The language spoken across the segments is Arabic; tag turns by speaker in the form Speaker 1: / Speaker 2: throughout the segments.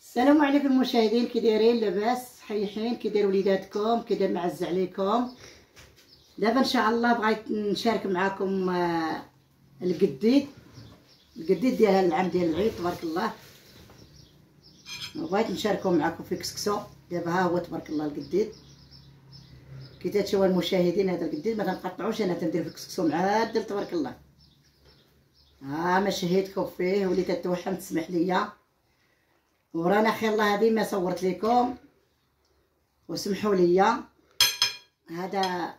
Speaker 1: السلام عليكم المشاهدين، كي دايرين؟ لاباس؟ حيحين؟ كي داير وليداتكم؟ كي داير معز عليكم؟ دابا ان شاء الله بغيت نشارك معكم القديد ديال هذا العام ديال العيد تبارك الله. بغيت نشاركو معكم في كسكسو. دابا ها هو تبارك الله القديد كي تشوفوا المشاهدين. هذا القديد ما تنقطعوش، انا تندير في الكسكسو معدل تبارك الله. ها ما شهيتكم فيه وليت توحم تسمح ليا، ورانا خير الله هذه ما صورت لكم وسمحوا لي. هذا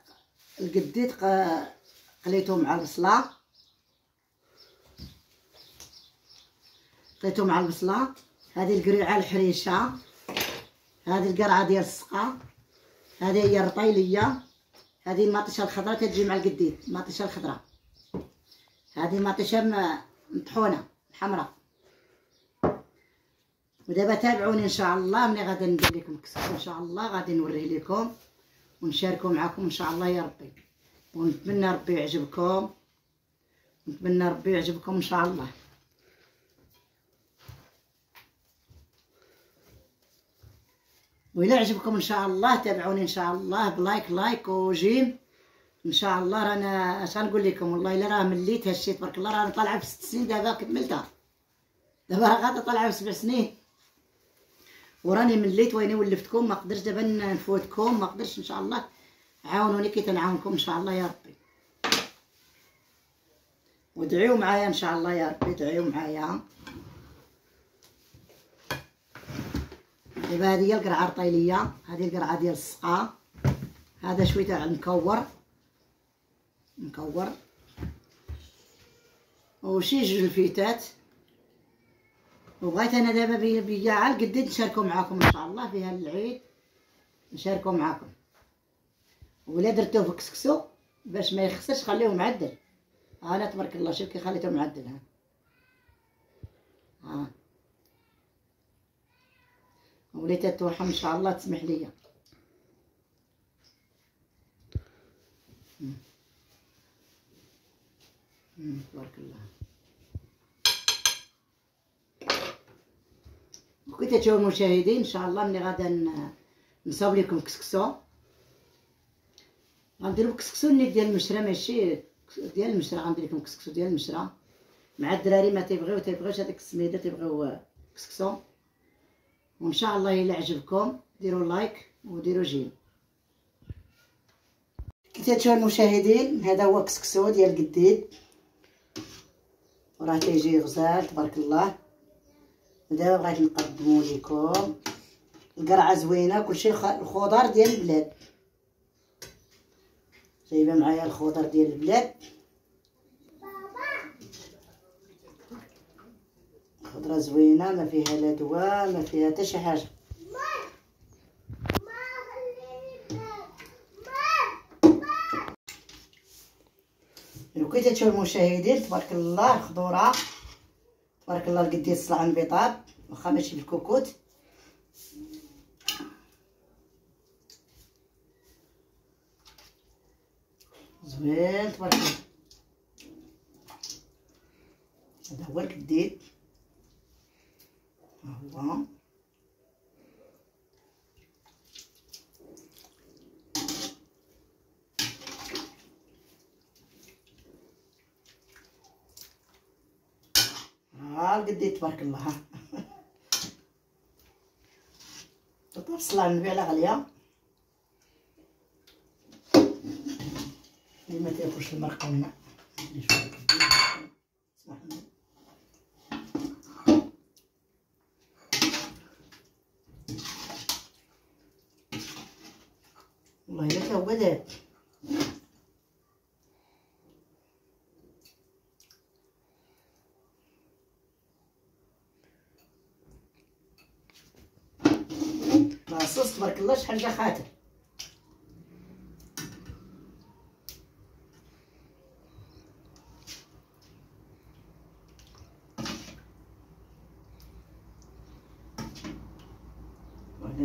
Speaker 1: القديد قليته مع البصله، هذه القريعه الحريشه، هذه القرعه ديال السقا، هذه هي الرطيليه، هذه المطيشه الخضراء كتجي مع القديد. المطيشه الخضراء هذه مطيشه مطحونه حمراء. ودابا تابعوني ان شاء الله، ملي غادي ندير لكم الكسكسو ان شاء الله غادي نوريه لكم ونشاركو معكم ان شاء الله يا ربي. ونتمنى ربي يعجبكم، ان شاء الله. وإلا عجبكم ان شاء الله تابعوني ان شاء الله بلايك وجيم ان شاء الله. رانا اش غنقول لكم، والله الا راه مليت هادشي تبارك الله. رانا طالعه في 6 سنين دابا، كملتها دابا، راه غادا طالعه في 7 سنين وراني مليت ويني ولفتكم. ما قدرتش دابا نفوتكم، ما قدرتش. ان شاء الله عاونوني كي تنعاونكم ان شاء الله يا ربي. ودعيو معايا ان شاء الله يا ربي، دعيو معايا. دابا هذه هي القرعه الرطيليه، هذه القرعه ديال السقا، هذا شويه تاع مكور وشي جوج الفيتات. وبغيت انا دابا بيا على القديد نشاركو معاكم ان شاء الله في هذا العيد، نشاركو معاكم. ولا درتوه في كسكسو باش ما يخسرش خليوه معدل. انا تبارك الله شوف كي خليته معدل. ها وليت توحم ان شاء الله تسمح ليا. تبارك الله. وكي تشوفوا المشاهدين ان شاء الله ملي غادا نصاوب لكم كسكسو، غنديرو كسكسو ديال المشرى، ماشي ديال المشرى. غندير لكم كسكسو ديال المشرى مع الدراري ما تيبغيوش هذيك السميده، تيبغيو كسكسو. وان شاء الله الا عجبكم ديروا لايك وديروا جيم. كي تشوفوا المشاهدين هذا هو كسكسو ديال القديد، وراه تيجي غزال تبارك الله. ودابا بغيت نقدمو لكم القرعه زوينه، كلشي الخضر ديال البلاد. جايبه معايا الخضر ديال البلاد، خضره زوينه ما فيها لا دواء، ما فيها حتى شي حاجه. وكي تشوفوا المشاهدين تبارك الله الخضوره تبارك الله القديد صلع البيضاب، واخا ماشي بالكوكوت. زوين تبارك الله. هذا هو القديد، ها هو. ها القديد تبارك الله. طيب صلى على النبي على غاليه اللي ما تاكلش المرقه والماء. والله الا تا هو داب. لاصوص تبارك الله شحال جا خاطر.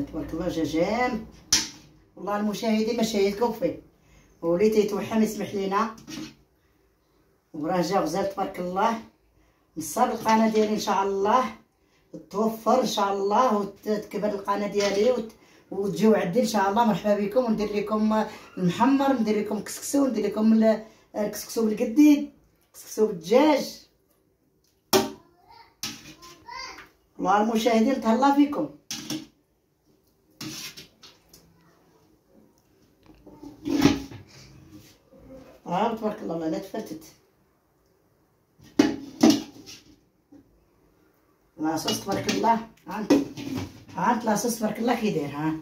Speaker 1: تبارك الله جا جام. والله المشاهدين ما شاهدكم فيه، وليت يتوحم يسمح لينا. وراه جا غزال تبارك الله. نصاب القناه ديالي ان شاء الله توفر ان شاء الله وتكبر القناه ديالي وتجيو عندي ان شاء الله. مرحبا بكم. وندير لكم المحمر، ندير لكم كسكسو، ندير لكم الكسكسو بالقديد، كسكسو بالدجاج. والله المشاهدين تهلا فيكم. تبارك الله لا تفرتت. لاصوص تبارك الله. ها لاصوص تبارك الله كي داير. ها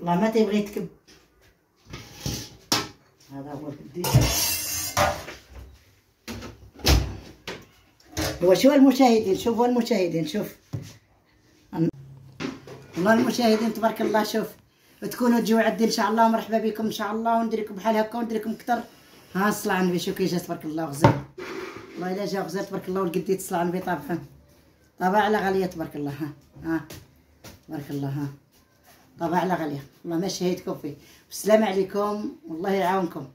Speaker 1: والله ما تيبغي يتكب. هذا هو القديد. شوفوا المشاهدين، شوفوا المشاهدين، شوف والله المشاهدين تبارك الله. شوف تكونوا تجيو عندي ان شاء الله. مرحبا بكم ان شاء الله. وندير لكم بحال هكا وندير لكم كثر. ها الصلاة على النبي. شوف كي جا تبارك الله غزال. والله الا جا غزال تبارك الله. والقديد الصلاة على النبي طابع على غاليه تبارك الله. ها تبارك الله. ها طابع على غاليه. والله ما شهيتكم فيه. والسلام عليكم والله يعاونكم.